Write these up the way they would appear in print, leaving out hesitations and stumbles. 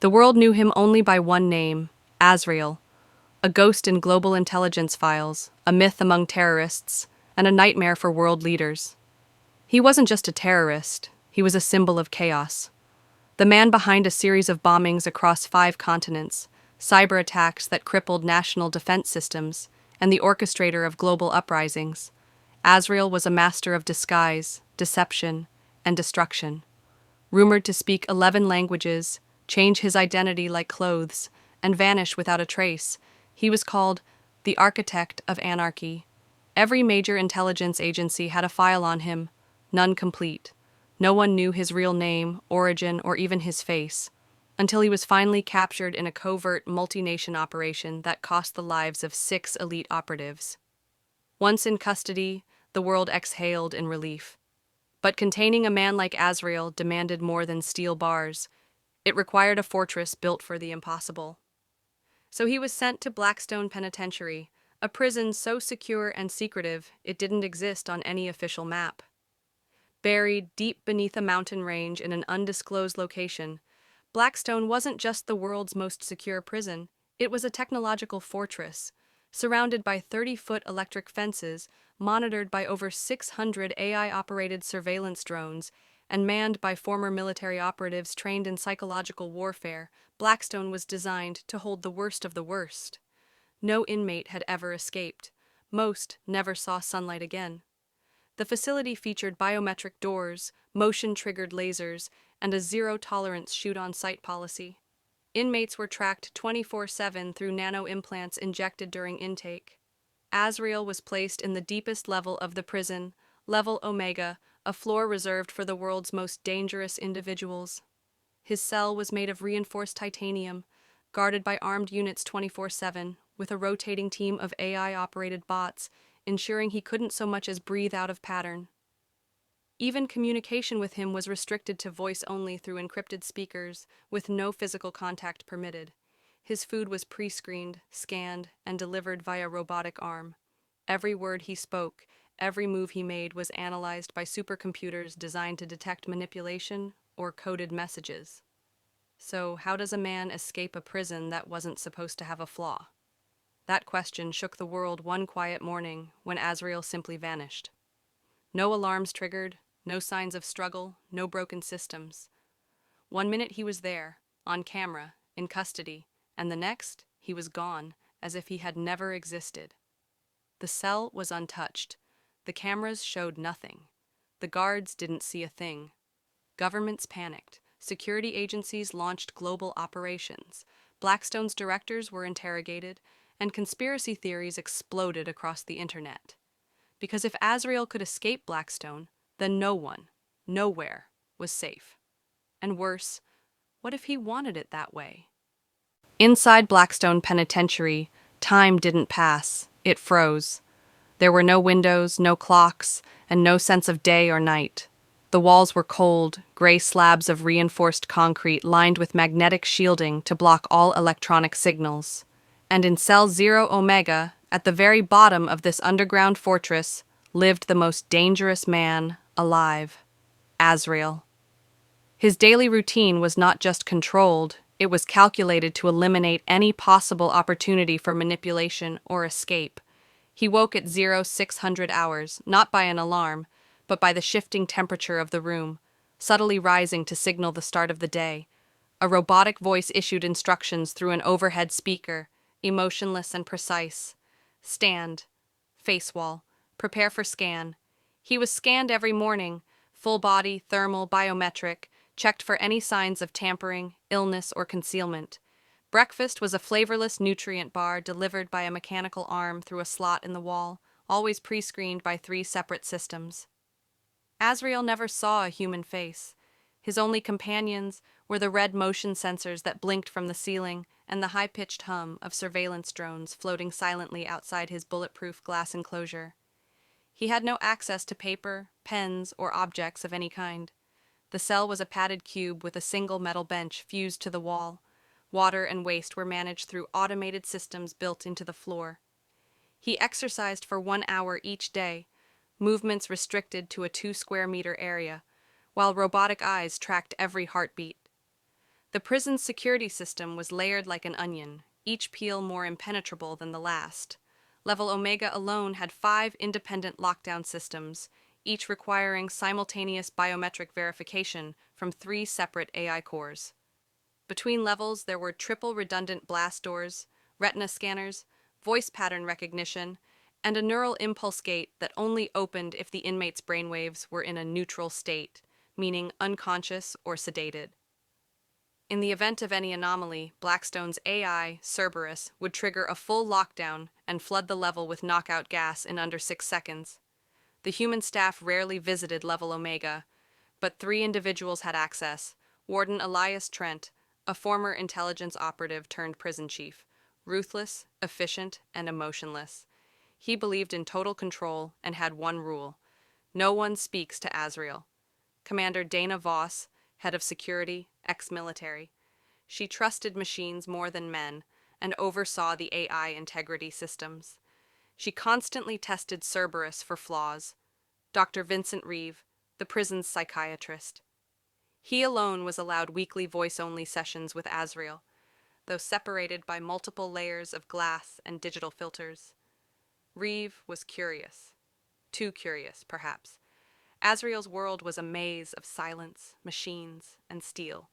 The world knew him only by one name, Azrael, a ghost in global intelligence files, a myth among terrorists, and a nightmare for world leaders. He wasn't just a terrorist, he was a symbol of chaos. The man behind a series of bombings across 5 continents, cyber attacks that crippled national defense systems, and the orchestrator of global uprisings. Azrael was a master of disguise, deception, and destruction. Rumored to speak 11 languages, change his identity like clothes, and vanish without a trace, he was called the Architect of Anarchy. Every major intelligence agency had a file on him, none complete. No one knew his real name, origin, or even his face, until he was finally captured in a covert multi-nation operation that cost the lives of 6 elite operatives. Once in custody, the world exhaled in relief. But containing a man like Azrael demanded more than steel bars. It required a fortress built for the impossible. So he was sent to Blackstone Penitentiary, a prison so secure and secretive it didn't exist on any official map. Buried deep beneath a mountain range in an undisclosed location, Blackstone wasn't just the world's most secure prison, it was a technological fortress, surrounded by 30-foot electric fences, monitored by over 600 AI-operated surveillance drones, and manned by former military operatives trained in psychological warfare. Blackstone was designed to hold the worst of the worst. No inmate had ever escaped. Most never saw sunlight again. The facility featured biometric doors, motion-triggered lasers, and a zero-tolerance shoot-on-sight policy. Inmates were tracked 24/7 through nano-implants injected during intake. Azrael was placed in the deepest level of the prison, level Omega, a floor reserved for the world's most dangerous individuals. His cell was made of reinforced titanium, guarded by armed units 24/7, with a rotating team of AI-operated bots, ensuring he couldn't so much as breathe out of pattern. Even communication with him was restricted to voice only through encrypted speakers, with no physical contact permitted. His food was pre-screened, scanned, and delivered via robotic arm. Every word he spoke, every move he made was analyzed by supercomputers designed to detect manipulation or coded messages. So, how does a man escape a prison that wasn't supposed to have a flaw? That question shook the world one quiet morning when Azrael simply vanished. No alarms triggered, no signs of struggle, no broken systems. One minute he was there, on camera, in custody, and the next he was gone, as if he had never existed. The cell was untouched. The cameras showed nothing. The guards didn't see a thing. Governments panicked. Security agencies launched global operations. Blackstone's directors were interrogated, and conspiracy theories exploded across the internet. Because if Azrael could escape Blackstone, then no one, nowhere, was safe. And worse, what if he wanted it that way? Inside Blackstone Penitentiary, time didn't pass, it froze. There were no windows, no clocks, and no sense of day or night. The walls were cold, gray slabs of reinforced concrete lined with magnetic shielding to block all electronic signals. And in cell 0 Omega, at the very bottom of this underground fortress, lived the most dangerous man alive, Azrael. His daily routine was not just controlled, it was calculated to eliminate any possible opportunity for manipulation or escape. He woke at 0600 hours, not by an alarm, but by the shifting temperature of the room, subtly rising to signal the start of the day. A robotic voice issued instructions through an overhead speaker, emotionless and precise. Stand. Face wall. Prepare for scan. He was scanned every morning, full body, thermal, biometric, checked for any signs of tampering, illness, or concealment. Breakfast was a flavorless nutrient bar delivered by a mechanical arm through a slot in the wall, always pre-screened by 3 separate systems. Azrael never saw a human face. His only companions were the red motion sensors that blinked from the ceiling and the high-pitched hum of surveillance drones floating silently outside his bulletproof glass enclosure. He had no access to paper, pens, or objects of any kind. The cell was a padded cube with a single metal bench fused to the wall. Water and waste were managed through automated systems built into the floor. He exercised for 1 hour each day, movements restricted to a 2 square meter area, while robotic eyes tracked every heartbeat. The prison's security system was layered like an onion, each peel more impenetrable than the last. Level Omega alone had 5 independent lockdown systems, each requiring simultaneous biometric verification from 3 separate AI cores. Between levels, there were triple redundant blast doors, retina scanners, voice pattern recognition, and a neural impulse gate that only opened if the inmate's brainwaves were in a neutral state, meaning unconscious or sedated. In the event of any anomaly, Blackstone's AI, Cerberus, would trigger a full lockdown and flood the level with knockout gas in under 6 seconds. The human staff rarely visited Level Omega, but 3 individuals had access: Warden Elias Trent, a former intelligence operative turned prison chief, ruthless, efficient, and emotionless. He believed in total control and had one rule: no one speaks to Azrael. Commander Dana Voss, head of security, ex-military. She trusted machines more than men and oversaw the AI integrity systems. She constantly tested Cerberus for flaws. Dr. Vincent Reeve, the prison's psychiatrist. He alone was allowed weekly voice-only sessions with Azrael, though separated by multiple layers of glass and digital filters. Reeve was curious. Too curious, perhaps. Azrael's world was a maze of silence, machines, and steel.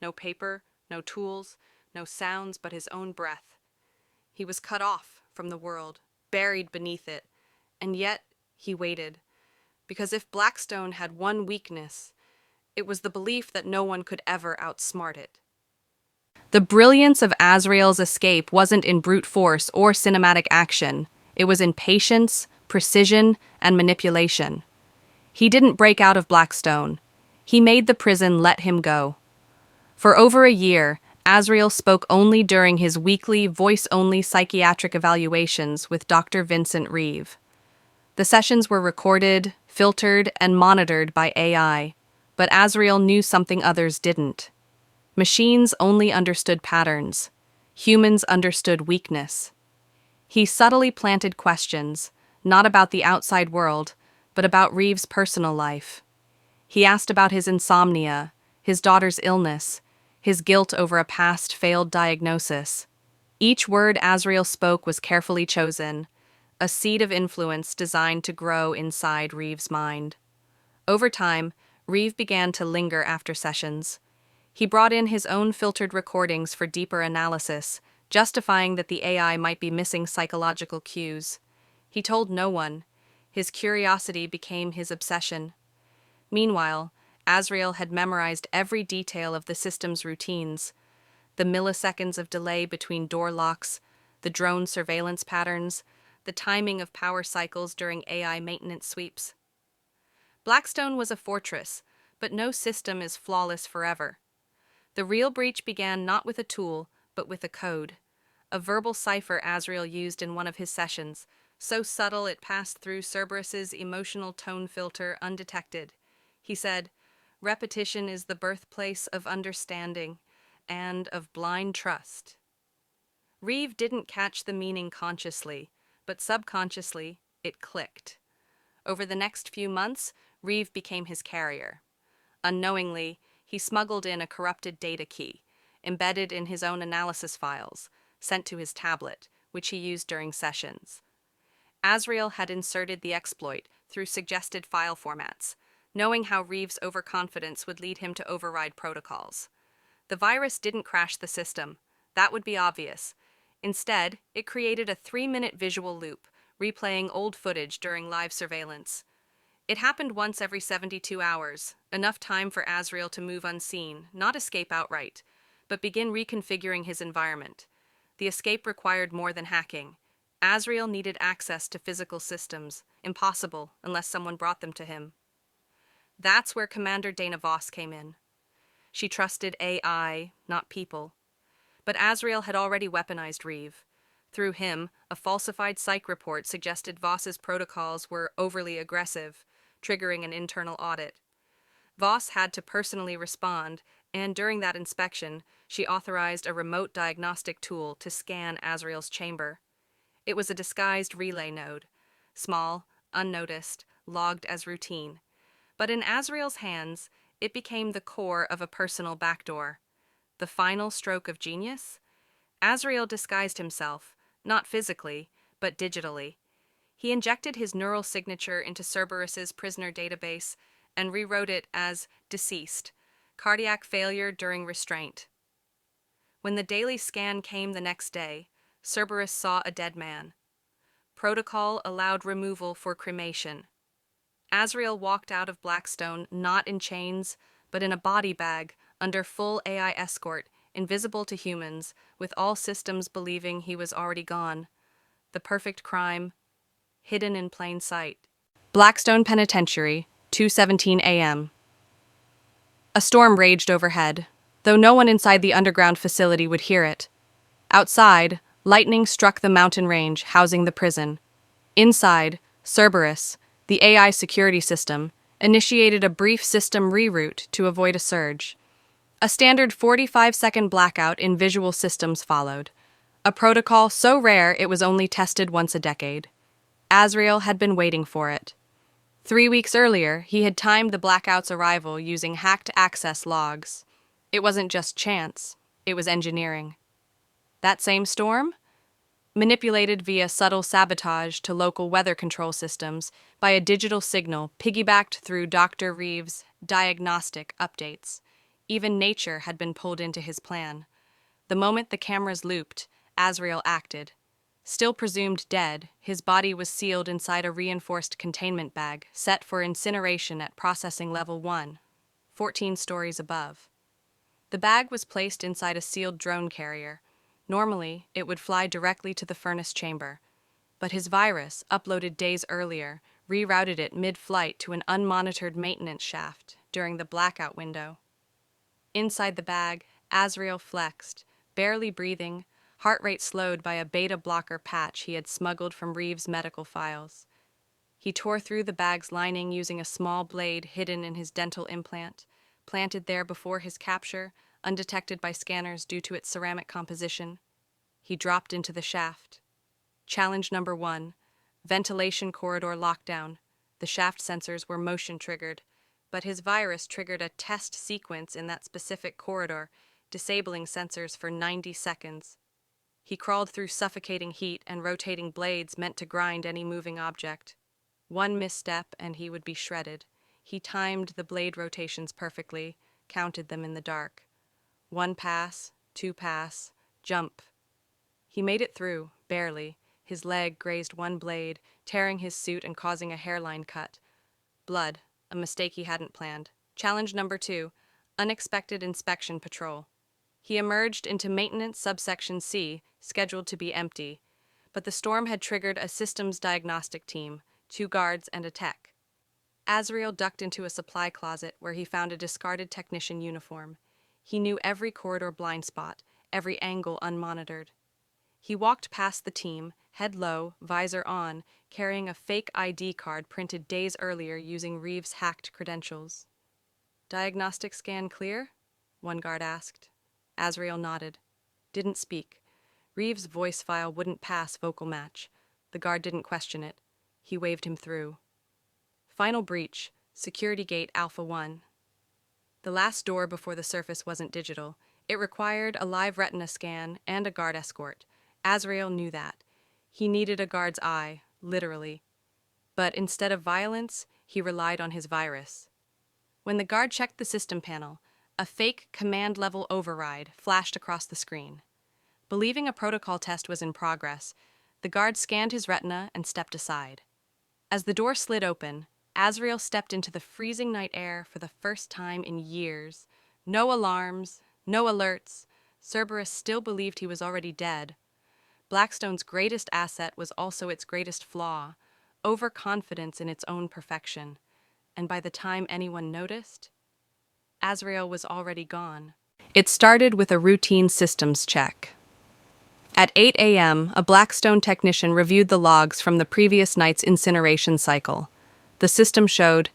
No paper, no tools, no sounds but his own breath. He was cut off from the world, buried beneath it, and yet he waited. Because if Blackstone had one weakness, it was the belief that no one could ever outsmart it. The brilliance of Azrael's escape wasn't in brute force or cinematic action. It was in patience, precision, and manipulation. He didn't break out of Blackstone. He made the prison let him go. For over a year, Azrael spoke only during his weekly, voice-only psychiatric evaluations with Dr. Vincent Reeve. The sessions were recorded, filtered, and monitored by AI, but Azrael knew something others didn't. Machines only understood patterns. Humans understood weakness. He subtly planted questions, not about the outside world, but about Reeve's personal life. He asked about his insomnia, his daughter's illness, his guilt over a past failed diagnosis. Each word Azrael spoke was carefully chosen, a seed of influence designed to grow inside Reeve's mind. Over time, Reeve began to linger after sessions. He brought in his own filtered recordings for deeper analysis, justifying that the AI might be missing psychological cues. He told no one. His curiosity became his obsession. Meanwhile, Azrael had memorized every detail of the system's routines: the milliseconds of delay between door locks, the drone surveillance patterns, the timing of power cycles during AI maintenance sweeps. Blackstone was a fortress, but no system is flawless forever. The real breach began not with a tool, but with a code. A verbal cipher Azrael used in one of his sessions, so subtle it passed through Cerberus's emotional tone filter undetected. He said, "Repetition is the birthplace of understanding and of blind trust." Reeve didn't catch the meaning consciously, but subconsciously, it clicked. Over the next few months, Reeve became his carrier. Unknowingly, he smuggled in a corrupted data key, embedded in his own analysis files, sent to his tablet, which he used during sessions. Azrael had inserted the exploit through suggested file formats, knowing how Reeve's overconfidence would lead him to override protocols. The virus didn't crash the system. That would be obvious. Instead, it created a 3-minute visual loop, replaying old footage during live surveillance. It happened once every 72 hours, enough time for Azrael to move unseen, not escape outright, but begin reconfiguring his environment. The escape required more than hacking. Azrael needed access to physical systems, impossible unless someone brought them to him. That's where Commander Dana Voss came in. She trusted AI, not people. But Azrael had already weaponized Reeve. Through him, a falsified psych report suggested Voss's protocols were overly aggressive, triggering an internal audit. Voss had to personally respond, and during that inspection, she authorized a remote diagnostic tool to scan Azrael's chamber. It was a disguised relay node, small, unnoticed, logged as routine. But in Azrael's hands, it became the core of a personal backdoor. The final stroke of genius? Azrael disguised himself, not physically, but digitally. He injected his neural signature into Cerberus's prisoner database and rewrote it as deceased, cardiac failure during restraint. When the daily scan came the next day, Cerberus saw a dead man. Protocol allowed removal for cremation. Azrael walked out of Blackstone not in chains, but in a body bag, under full AI escort, invisible to humans, with all systems believing he was already gone. The perfect crime, hidden in plain sight. Blackstone Penitentiary, 2:17 a.m. A storm raged overhead, though no one inside the underground facility would hear it. Outside, lightning struck the mountain range housing the prison. Inside, Cerberus, the AI security system, initiated a brief system reroute to avoid a surge. A standard 45-second blackout in visual systems followed, a protocol so rare it was only tested once a decade. Azrael had been waiting for it. 3 weeks earlier, he had timed the blackout's arrival using hacked access logs. It wasn't just chance, it was engineering. That same storm? Manipulated via subtle sabotage to local weather control systems by a digital signal piggybacked through Dr. Reeves' diagnostic updates. Even nature had been pulled into his plan. The moment the cameras looped, Azrael acted. Still presumed dead, his body was sealed inside a reinforced containment bag, set for incineration at processing level 1, 14 stories above. The bag was placed inside a sealed drone carrier. Normally, it would fly directly to the furnace chamber, but his virus, uploaded days earlier, rerouted it mid-flight to an unmonitored maintenance shaft during the blackout window. Inside the bag, Azrael flexed, barely breathing, heart rate slowed by a beta blocker patch he had smuggled from Reeves' medical files. He tore through the bag's lining using a small blade hidden in his dental implant, planted there before his capture, undetected by scanners due to its ceramic composition. He dropped into the shaft. Challenge number 1, ventilation corridor lockdown. The shaft sensors were motion-triggered, but his virus triggered a test sequence in that specific corridor, disabling sensors for 90 seconds. He crawled through suffocating heat and rotating blades meant to grind any moving object. One misstep and he would be shredded. He timed the blade rotations perfectly, counted them in the dark. 1 pass, 2 pass, jump. He made it through, barely. His leg grazed one blade, tearing his suit and causing a hairline cut. Blood, a mistake he hadn't planned. Challenge number 2, unexpected inspection patrol. He emerged into maintenance subsection C, scheduled to be empty, but the storm had triggered a systems diagnostic team, 2 guards and a tech. Azrael ducked into a supply closet where he found a discarded technician uniform. He knew every corridor blind spot, every angle unmonitored. He walked past the team, head low, visor on, carrying a fake ID card printed days earlier using Reeves' hacked credentials. "Diagnostic scan clear?" one guard asked. Azrael nodded. Didn't speak. Reeves' voice file wouldn't pass vocal match. The guard didn't question it. He waved him through. Final breach, security gate Alpha 1. The last door before the surface wasn't digital. It required a live retina scan and a guard escort. Azrael knew that. He needed a guard's eye, literally. But instead of violence, he relied on his virus. When the guard checked the system panel, a fake command-level override flashed across the screen. Believing a protocol test was in progress, the guard scanned his retina and stepped aside. As the door slid open, Azrael stepped into the freezing night air for the first time in years. No alarms, no alerts. Cerberus still believed he was already dead. Blackstone's greatest asset was also its greatest flaw, overconfidence in its own perfection. And by the time anyone noticed, Azrael was already gone. It started with a routine systems check. At 8 a.m., a Blackstone technician reviewed the logs from the previous night's incineration cycle. The system showed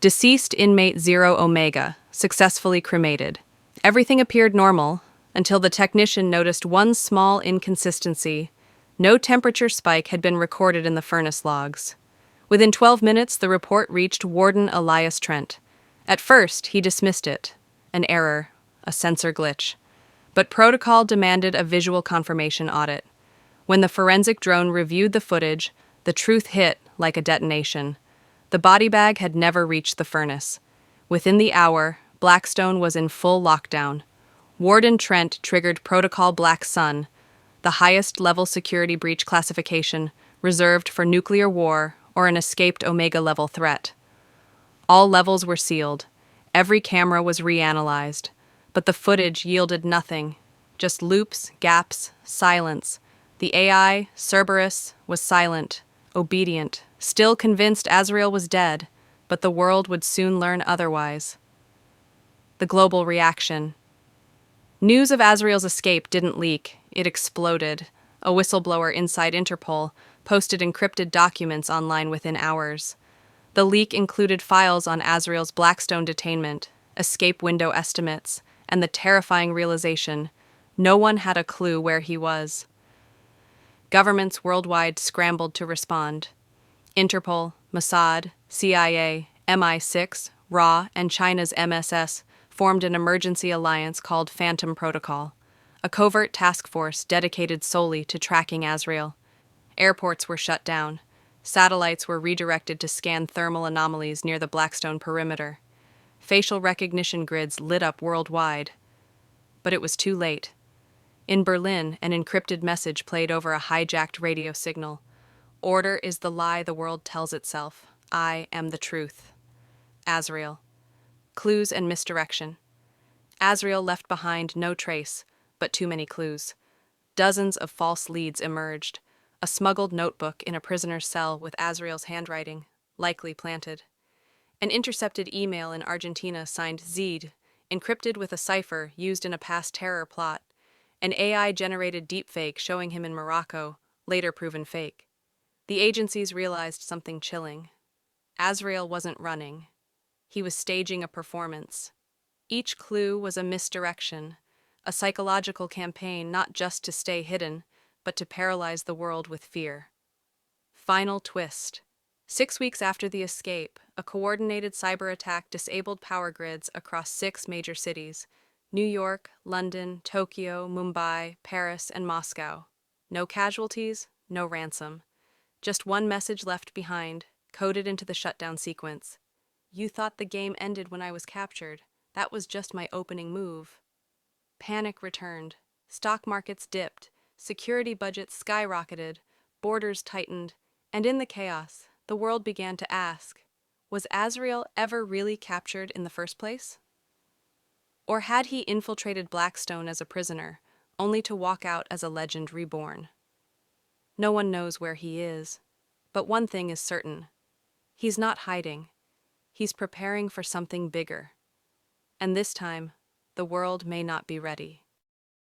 deceased inmate 0 Omega, successfully cremated. Everything appeared normal until the technician noticed one small inconsistency. No temperature spike had been recorded in the furnace logs. Within 12 minutes, the report reached Warden Elias Trent. At first, he dismissed it. An error, a sensor glitch. But protocol demanded a visual confirmation audit. When the forensic drone reviewed the footage, the truth hit like a detonation. The body bag had never reached the furnace. Within the hour, Blackstone was in full lockdown. Warden Trent triggered Protocol Black Sun, the highest level security breach classification reserved for nuclear war or an escaped Omega-level threat. All levels were sealed. Every camera was reanalyzed. But the footage yielded nothing. Just loops, gaps, silence. The AI, Cerberus, was silent, obedient, still convinced Azrael was dead, but the world would soon learn otherwise. The global reaction. News of Azrael's escape didn't leak, it exploded. A whistleblower inside Interpol posted encrypted documents online within hours. The leak included files on Azrael's Blackstone detainment, escape window estimates, and the terrifying realization no one had a clue where he was. Governments worldwide scrambled to respond. Interpol, Mossad, CIA, MI6, RA, and China's MSS formed an emergency alliance called Phantom Protocol, a covert task force dedicated solely to tracking Azrael. Airports were shut down. Satellites were redirected to scan thermal anomalies near the Blackstone perimeter. Facial recognition grids lit up worldwide. But it was too late. In Berlin, an encrypted message played over a hijacked radio signal. Order is the lie the world tells itself. I am the truth. Azrael. Clues and misdirection. Azrael left behind no trace, but too many clues. Dozens of false leads emerged. A smuggled notebook in a prisoner's cell with Azrael's handwriting, likely planted. An intercepted email in Argentina signed Zed, encrypted with a cipher used in a past terror plot. An AI-generated deepfake showing him in Morocco, later proven fake. The agencies realized something chilling. Azrael wasn't running. He was staging a performance. Each clue was a misdirection, a psychological campaign not just to stay hidden, but to paralyze the world with fear. Final twist. 6 weeks after the escape, a coordinated cyber attack disabled power grids across 6 major cities: New York, London, Tokyo, Mumbai, Paris, and Moscow. No casualties, no ransom. Just one message left behind, coded into the shutdown sequence. You thought the game ended when I was captured. That was just my opening move. Panic returned. Stock markets dipped. Security budgets skyrocketed. Borders tightened. And in the chaos, the world began to ask, was Azrael ever really captured in the first place? Or had he infiltrated Blackstone as a prisoner, only to walk out as a legend reborn? No one knows where he is, but one thing is certain. He's not hiding. He's preparing for something bigger. And this time, the world may not be ready.